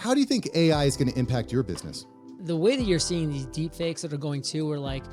how do you think AI is going to impact your business? The way that you're seeing these deep fakes that are going to, where like,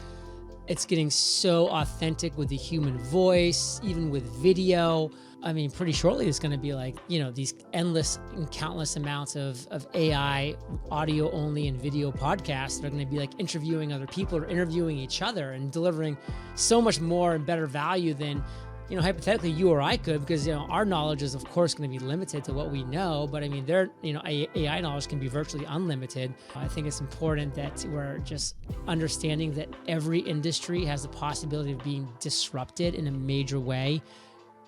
it's getting so authentic with the human voice, even with video. I mean, pretty shortly it's going to be like, you know, these endless and countless amounts of AI, audio only and video podcasts that are going to be like interviewing other people or interviewing each other and delivering so much more and better value than, you know, hypothetically you or I could, because, you know, our knowledge is of course going to be limited to what we know, but I mean, you know, AI knowledge can be virtually unlimited. I think it's important that we're just understanding that every industry has the possibility of being disrupted in a major way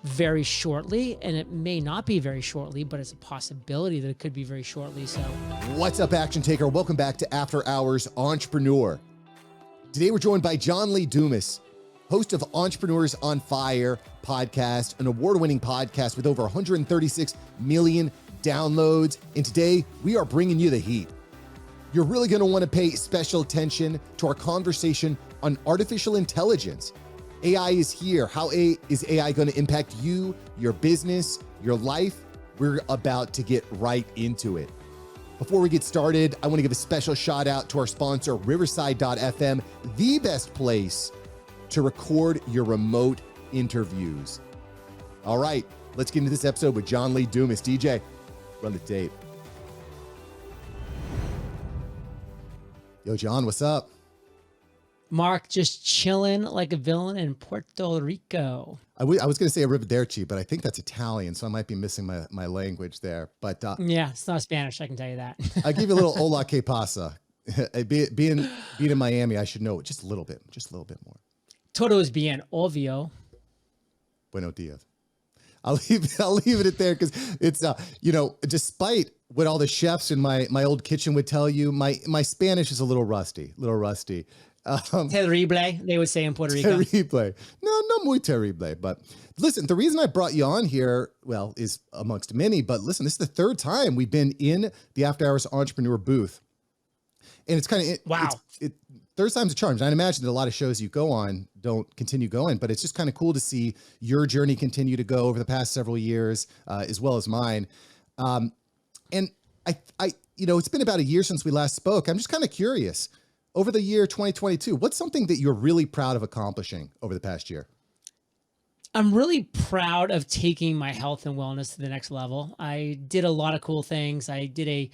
very shortly, and it may not be very shortly, but it's a possibility that it could be very shortly. So what's up, action taker? Welcome back to After Hours Entrepreneur. Today we're joined by John Lee Dumas, host of Entrepreneurs on Fire podcast, an award-winning podcast with over 136 million downloads. And today we are bringing you the heat. You're really going to want to pay special attention to our conversation on artificial intelligence. AI is here. How is AI going to impact you, your business, your life? We're about to get right into it. Before we get started, I want to give a special shout out to our sponsor, Riverside.fm, the best place to record your remote interviews. All right, let's get into this episode with John Lee Dumas. DJ, run the tape. Yo, John, what's up? Mark, just chilling like a villain in Puerto Rico. I was going to say Arrivederci, but I think that's Italian, so I might be missing my language there. But yeah, it's not Spanish, I can tell you that. I give you a little hola que pasa. Being in Miami, I should know just a little bit more. Todo es bien, obvio. Buenos dias. I'll leave it at there because it's you know, despite what all the chefs in my old kitchen would tell you, my Spanish is a little rusty. Terrible, they would say in Puerto Rico. Terrible. No muy terrible. But listen, the reason I brought you on here, well, is amongst many, but listen, this is the third time we've been in the After Hours Entrepreneur booth. And it's kind of, wow. Third time's a charm. And I imagine that a lot of shows you go on don't continue going, but it's just kind of cool to see your journey continue to go over the past several years, as well as mine. And I, you know, it's been about a year since we last spoke. I'm just kind of curious, over the year 2022, what's something that you're really proud of accomplishing over the past year? I'm really proud of taking my health and wellness to the next level. I did a lot of cool things. I did a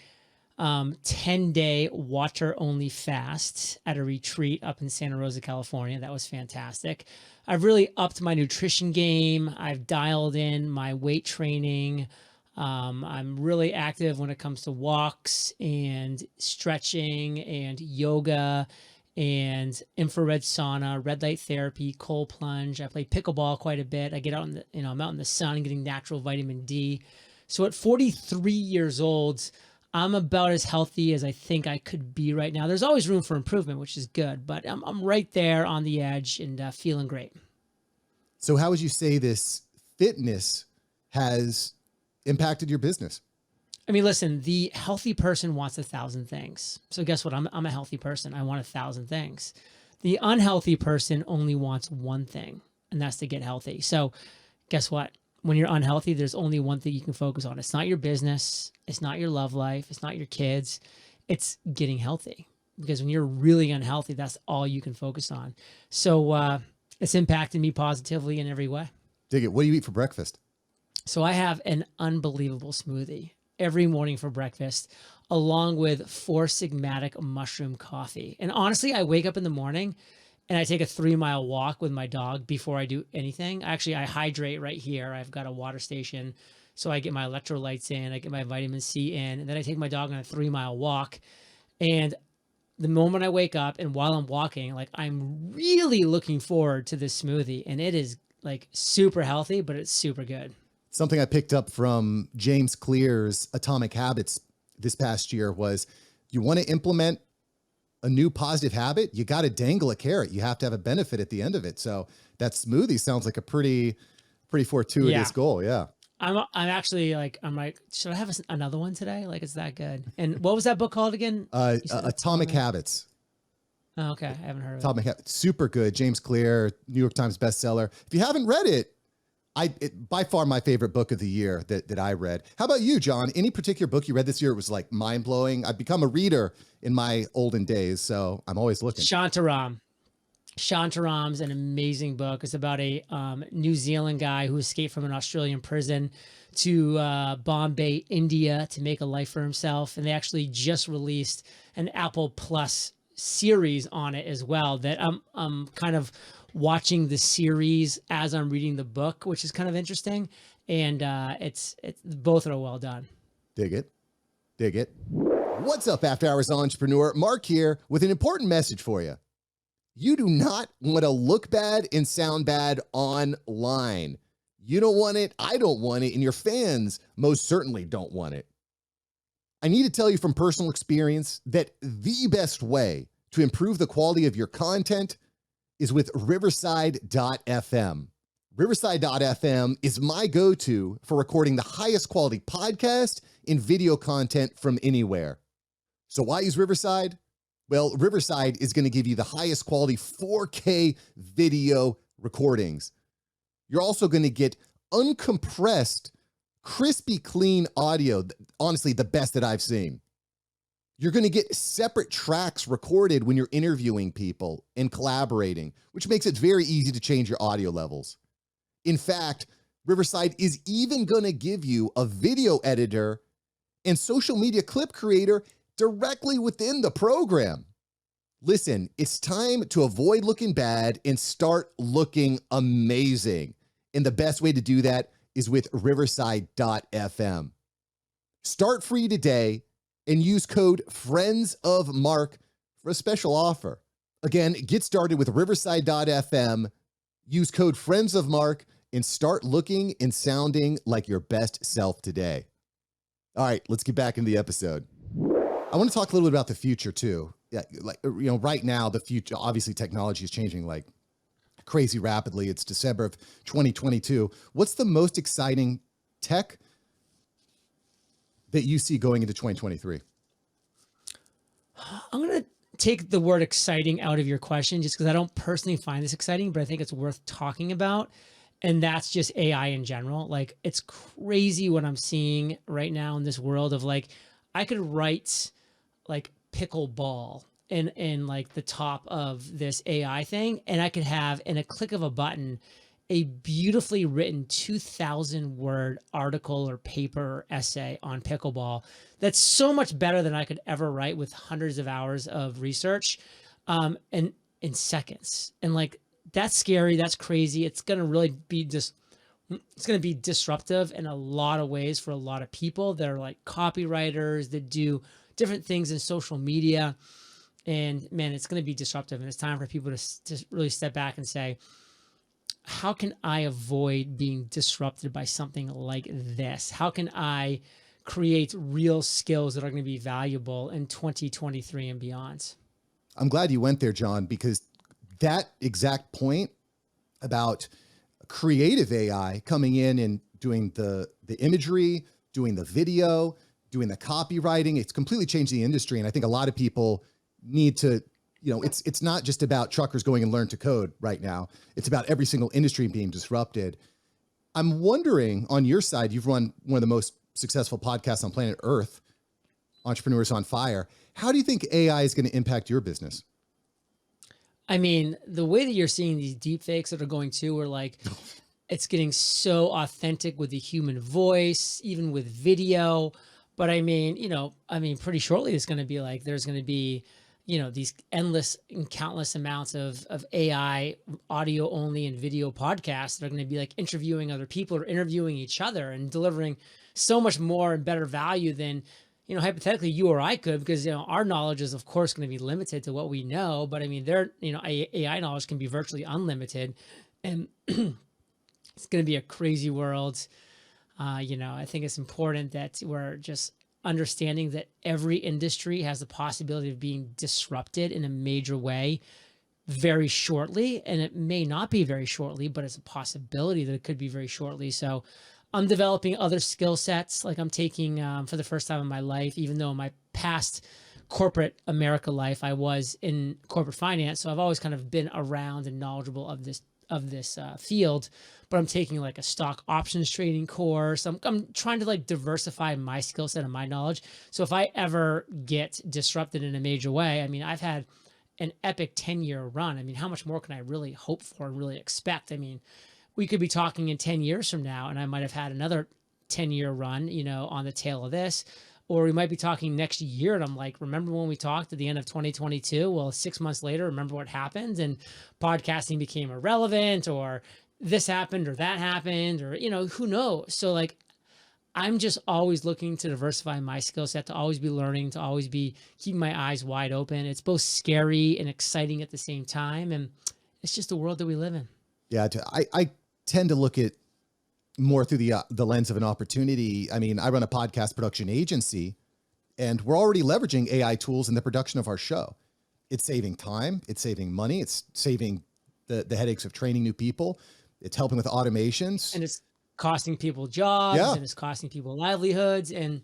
10-day water-only fast at a retreat up in Santa Rosa, California. That was fantastic. I've really upped my nutrition game. I've dialed in my weight training. I'm really active when it comes to walks and stretching and yoga and infrared sauna, red light therapy, cold plunge. I play pickleball quite a bit. I get out in the, I'm out in the sun getting natural vitamin D. So at 43 years old, I'm about as healthy as I think I could be right now. There's always room for improvement, which is good, but I'm right there on the edge and feeling great. So how would you say this fitness has impacted your business? I mean, listen, the healthy person wants 1,000 things. So guess what? I'm a healthy person. I want 1,000 things. The unhealthy person only wants one thing, and that's to get healthy. So guess what? When you're unhealthy, there's only one thing you can focus on. It's not your business. It's not your love life. It's not your kids. It's getting healthy. Because when you're really unhealthy, that's all you can focus on. So it's impacted me positively in every way. Dig it. What do you eat for breakfast? So I have an unbelievable smoothie every morning for breakfast, along with 4 Sigmatic mushroom coffee. And honestly, I wake up in the morning and I take a 3-mile walk with my dog before I do anything. Actually, I hydrate right here. I've got a water station. So I get my electrolytes in, I get my vitamin C in, and then I take my dog on a 3-mile walk. And the moment I wake up and while I'm walking, like I'm really looking forward to this smoothie. And it is like super healthy, but it's super good. Something I picked up from James Clear's Atomic Habits this past year was you want to implement a new positive habit, you got to dangle a carrot. You have to have a benefit at the end of it. So that smoothie sounds like a pretty fortuitous goal. Yeah. I'm actually like, should I have another one today? Like, it's that good. And what was that book called again? Atomic Habits. Oh, okay. I haven't heard of it. Atomic Habits. Super good. James Clear, New York Times bestseller. If you haven't read it, By far my favorite book of the year that I read. How about you, John? Any particular book you read this year? It was like mind blowing. I've become a reader in my olden days, so I'm always looking. Shantaram. Shantaram's an amazing book. It's about a New Zealand guy who escaped from an Australian prison to Bombay, India, to make a life for himself. And they actually just released an Apple Plus series on it as well. That I'm kind of watching the series as I'm reading the book, which is kind of interesting. And it's both are well done. Dig it. Dig it. What's up, After Hours Entrepreneur? Mark here with an important message for you. You do not want to look bad and sound bad online. You don't want it, I don't want it, and your fans most certainly don't want it. I need to tell you from personal experience that the best way to improve the quality of your content is with Riverside.fm. Riverside.fm is my go-to for recording the highest quality podcast and video content from anywhere. So why use Riverside? Well, Riverside is going to give you the highest quality 4K video recordings. You're also going to get uncompressed, crispy, clean audio. Honestly, the best that I've seen. You're going to get separate tracks recorded when you're interviewing people and collaborating, which makes it very easy to change your audio levels. In fact, Riverside is even going to give you a video editor and social media clip creator directly within the program. Listen, it's time to avoid looking bad and start looking amazing. And the best way to do that is with Riverside.fm. Start free today and use code FRIENDSOFMARK for a special offer. Again, get started with Riverside.fm, use code FRIENDSOFMARK, and start looking and sounding like your best self today. All right, let's get back into the episode. I want to talk a little bit about the future too. Yeah, like, right now, the future, obviously technology is changing like crazy rapidly. It's December of 2022. What's the most exciting tech that you see going into 2023? I'm going to take the word exciting out of your question just because I don't personally find this exciting, but I think it's worth talking about. And that's just AI in general. Like, it's crazy what I'm seeing right now in this world of like, I could write like pickleball in like the top of this AI thing, and I could have in a click of a button a beautifully written 2,000 word article or paper or essay on pickleball that's so much better than I could ever write with hundreds of hours of research, and in seconds. And like, that's scary, that's crazy. It's going to really be just, it's going to be disruptive in a lot of ways for a lot of people that are like copywriters that do different things in social media. And man, it's going to be disruptive. And it's time for people to really step back and say, how can I avoid being disrupted by something like this? How can I create real skills that are going to be valuable in 2023 and beyond? I'm glad you went there, John, because that exact point about creative AI coming in and doing the imagery, doing the video, doing the copywriting, it's completely changed the industry. And I think a lot of people need to, it's not just about truckers going and learn to code right now. It's about every single industry being disrupted. I'm wondering, on your side, you've run one of the most successful podcasts on planet Earth, Entrepreneurs on Fire. How do you think AI is going to impact your business? I mean, the way that you're seeing these deep fakes that are going to, are like, it's getting so authentic with the human voice, even with video. But I mean, pretty shortly it's going to be like, there's going to be, these endless and countless amounts of AI audio only and video podcasts that are going to be like interviewing other people or interviewing each other and delivering so much more and better value than, hypothetically you or I could, because, our knowledge is of course going to be limited to what we know, but I mean, AI knowledge can be virtually unlimited, and it's going to be a crazy world. I think it's important that we're just understanding that every industry has the possibility of being disrupted in a major way very shortly. And it may not be very shortly, but it's a possibility that it could be very shortly. So I'm developing other skill sets. Like, I'm taking, for the first time in my life, even though in my past corporate America life, I was in corporate finance. So I've always kind of been around and knowledgeable of field, but I'm taking like a stock options trading course. I'm trying to like diversify my skill set and my knowledge. So if I ever get disrupted in a major way, I mean, I've had an epic 10-year run. I mean, how much more can I really hope for and really expect? I mean, we could be talking in 10 years from now, and I might have had another 10-year run, on the tail of this. Or we might be talking next year, and I'm like, remember when we talked at the end of 2022? Well, 6 months later, remember what happened? And podcasting became irrelevant, or this happened, or that happened, or, who knows? So like, I'm just always looking to diversify my skill set, to always be learning, to always be keeping my eyes wide open. It's both scary and exciting at the same time. And it's just the world that we live in. Yeah. I tend to look at more through the lens of an opportunity. I mean, I run a podcast production agency, and we're already leveraging AI tools in the production of our show. It's saving time. It's saving money. It's saving the headaches of training new people. It's helping with automations. And it's costing people jobs, Yeah. and it's costing people livelihoods. And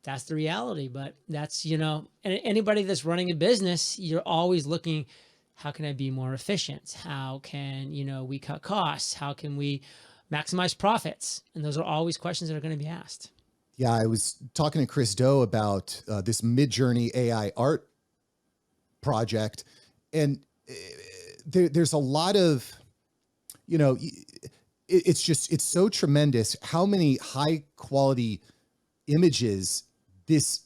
that's the reality. But that's, and anybody that's running a business, you're always looking, how can I be more efficient? How can, we cut costs? How can we maximize profits? And those are always questions that are going to be asked. Yeah. I was talking to Chris Do about this Midjourney AI art project, and there's a lot of, it's so tremendous how many high quality images this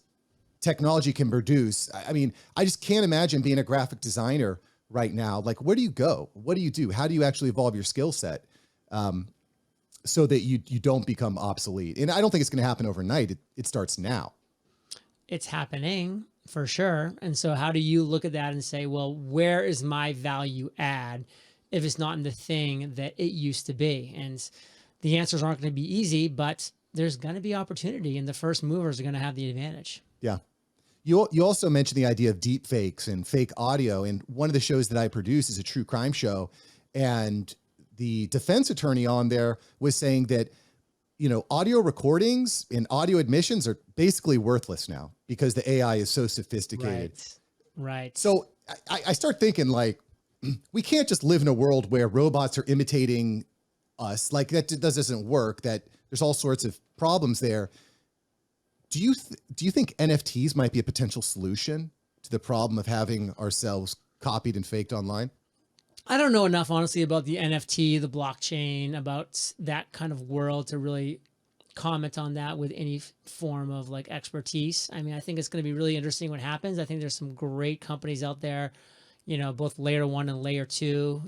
technology can produce. I mean, I just can't imagine being a graphic designer right now. Like, where do you go? What do you do? How do you actually evolve your skill set so that you don't become obsolete? And I don't think it's going to happen overnight. It starts now. It's happening for sure. And so how do you look at that and say, well, where is my value add if it's not in the thing that it used to be? And the answers aren't going to be easy, but there's going to be opportunity, and the first movers are going to have the advantage. Yeah. You also mentioned the idea of deep fakes and fake audio. And one of the shows that I produce is a true crime show. And the defense attorney on there was saying that, audio recordings and audio admissions are basically worthless now because the AI is so sophisticated. Right. So I start thinking, like, we can't just live in a world where robots are imitating us. Like, that doesn't work. That there's all sorts of problems there. Do you think NFTs might be a potential solution to the problem of having ourselves copied and faked online? I don't know enough, honestly, about the NFT, the blockchain, about that kind of world to really comment on that with any form of like expertise. I mean, I think it's going to be really interesting what happens. I think there's some great companies out there, both layer 1 and layer 2,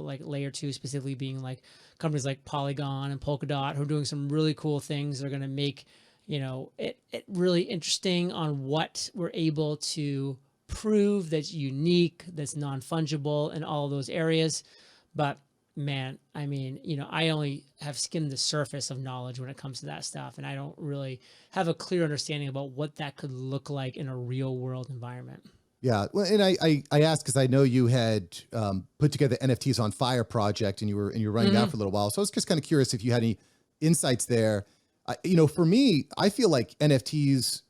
like layer 2 specifically being like companies like Polygon and Polkadot, who are doing some really cool things. They're going to make, it really interesting on what we're able to prove that's unique, that's non-fungible in all of those areas. But man, I mean, I only have skimmed the surface of knowledge when it comes to that stuff. And I don't really have a clear understanding about what that could look like in a real world environment. Yeah. Well, and I asked because I know you had put together the NFTs on Fire project, and you were running that for a little while. So I was just kind of curious if you had any insights there. For me, I feel like NFTs,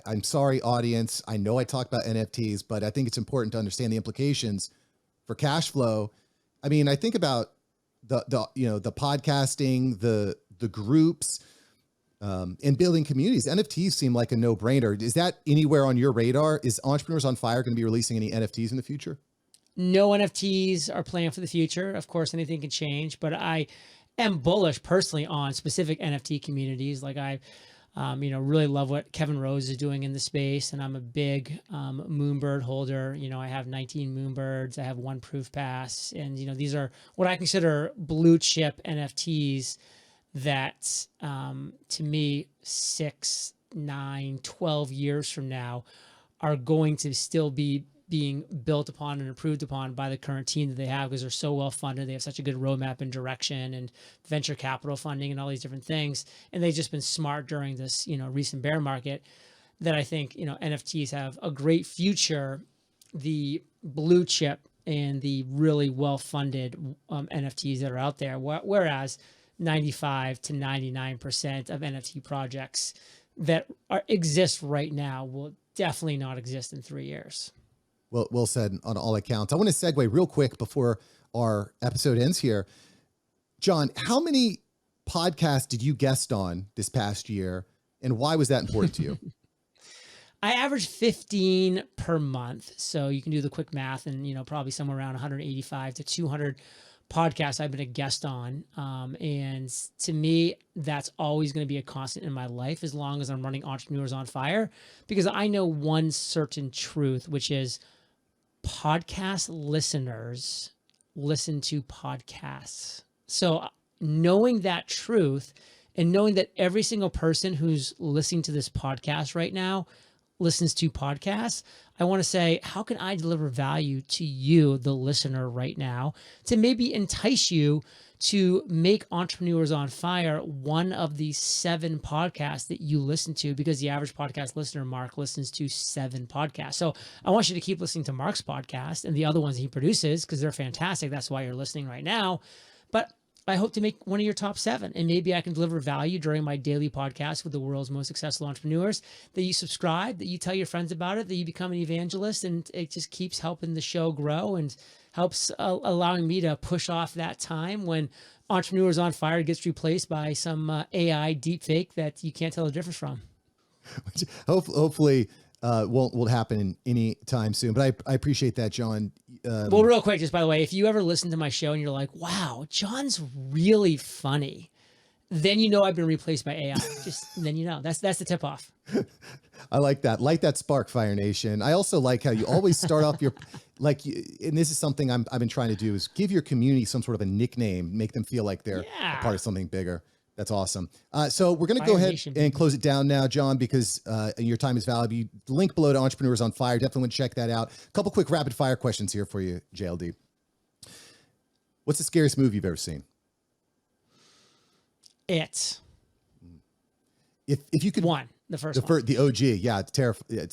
I'm sorry, audience. I know I talk about NFTs, but I think it's important to understand the implications for cash flow. I mean, I think about the podcasting, the groups, and building communities. NFTs seem like a no-brainer. Is that anywhere on your radar? Is Entrepreneurs on Fire going to be releasing any NFTs in the future? No NFTs are planned for the future. Of course, anything can change, but I am bullish personally on specific NFT communities. Like I really love what Kevin Rose is doing in the space. And I'm a big Moonbird holder. I have 19 Moonbirds. I have 1 Proof Pass. And, these are what I consider blue chip NFTs that to me, 6, 9, 12 years from now are going to still be being built upon and improved upon by the current team that they have, because they're so well funded. They have such a good roadmap and direction and venture capital funding and all these different things. And they've just been smart during this, recent bear market, that I think, NFTs have a great future. The blue chip and the really well-funded NFTs that are out there, whereas 95 to 99% of NFT projects that exist right now will definitely not exist in 3 years. Well said on all accounts. I want to segue real quick before our episode ends here, John, how many podcasts did you guest on this past year, and why was that important to you? I average 15 per month. So you can do the quick math and, probably somewhere around 185 to 200 podcasts I've been a guest on. And to me, that's always going to be a constant in my life as long as I'm running Entrepreneurs on Fire, because I know one certain truth, which is podcast listeners listen to podcasts. So knowing that truth and knowing that every single person who's listening to this podcast right now listens to podcasts, I want to say, how can I deliver value to you, the listener right now, to maybe entice you to make Entrepreneurs on Fire one of the 7 podcasts that you listen to, because the average podcast listener, Mark, listens to 7 podcasts. So I want you to keep listening to Mark's podcast and the other ones he produces, because they're fantastic. That's why you're listening right now. But I hope to make one of your top 7, and maybe I can deliver value during my daily podcast with the world's most successful entrepreneurs, that you subscribe, that you tell your friends about it, that you become an evangelist, and it just keeps helping the show grow and helps allowing me to push off that time when Entrepreneurs on Fire gets replaced by some AI deepfake that you can't tell the difference from. Hopefully won't happen any time soon, but I appreciate that, John. Well, real quick, just by the way, if you ever listen to my show and you're like, wow, John's really funny, then I've been replaced by AI. Then that's the tip off. I like that. Light that spark, Fire Nation. I also like how you always start off your, and this is something I've been trying to do, is give your community some sort of a nickname, make them feel like they're a part of something bigger. That's awesome. So we're going to go ahead and close it down now, John, because your time is valuable. The link below to Entrepreneurs on Fire. Definitely want to check that out. A couple quick rapid fire questions here for you, JLD. What's the scariest movie you've ever seen? If you could the first one. The OG, yeah, it's terrifying.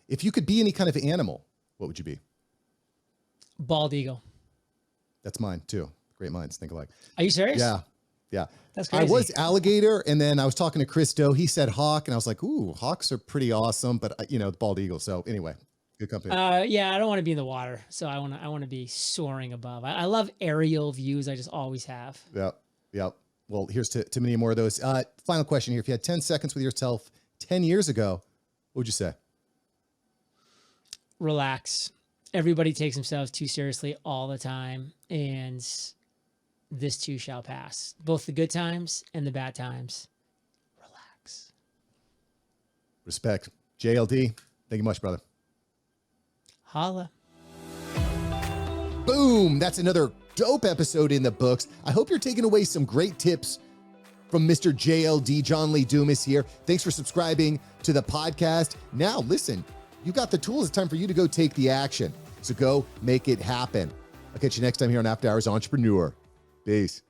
If you could be any kind of animal, what would you be? Bald eagle. That's mine too. Great minds think alike. Are you serious? Yeah. That's crazy. I was alligator, and then I was talking to Chris Doe. He said hawk, and I was like, ooh, hawks are pretty awesome, but bald eagle. So anyway, good company. Yeah, I don't want to be in the water, so I want to be soaring above. I love aerial views. I just always have. Yep. Well, here's to many more of those. Final question here. If you had 10 seconds with yourself 10 years ago, what would you say? Relax. Everybody takes themselves too seriously all the time, and this too shall pass. Both the good times and the bad times. Relax. Respect. JLD, thank you much, brother. Holla. Boom. That's another dope episode in the books. I hope you're taking away some great tips from Mr. JLD, John Lee Dumas here. Thanks for subscribing to the podcast. Now, listen, you got the tools. It's time for you to go take the action. So go make it happen. I'll catch you next time here on After Hours Entrepreneur. Peace.